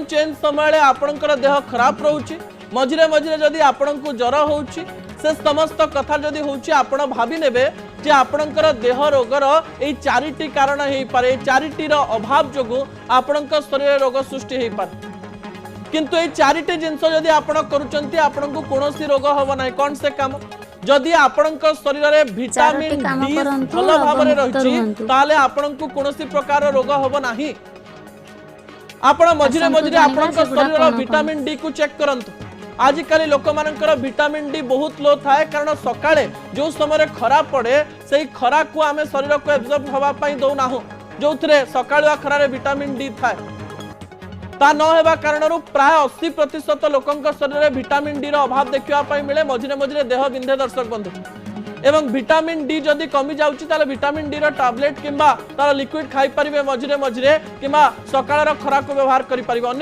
Season change समय आपणकर देह खराब रोचे मझिरे मझिरे जदि आपण को ज्वर होउची से समस्त कथा जदि होउची आपण भाबी नेबे जे आपणकर देह रोगर ए चारिटी कारण हेई पारे चारिटी रो अभाव जोगु आपणक शरीर रोग सृष्टि हेई पारे किंतु ए चारिटी जिंस जदि आपण करूचंती आपण को कोनोसी रोग होबो नै कोन से काम जदि आपणक शरीर रे विटामिन डी भल भाव रे रहिची ताले आपण को कोनोसी प्रकार रोग होबो नाही आपण मझिरे मझिरे आपणक शरीर रो विटामिन डी को चेक करंतु आजिकल लोक मानकर विटामिन डी बहुत लो थाए कारण सकाळे जो समय खरा पड़े से खरा को आमे शरीर को एब्जॉर्ब हवा पई दो ना हो जो थरे सकाळुआ खरारे विटामिन डी थाए ता न हेबा कारणरू प्राय 80% लोकंक शरीर रे विटामिन डी रो अभाव देखिवा पई मिले मझिरे मझिरे देह बिंधे दर्शक बंधु एवं विटामिन डी जदि कमी जाउची ताले विटामिन डी रो टैबलेट किंबा तार लिक्विड खाई परिबे मझिरे मझिरे किंबा सकाळर खरा को व्यवहार करि परिबे।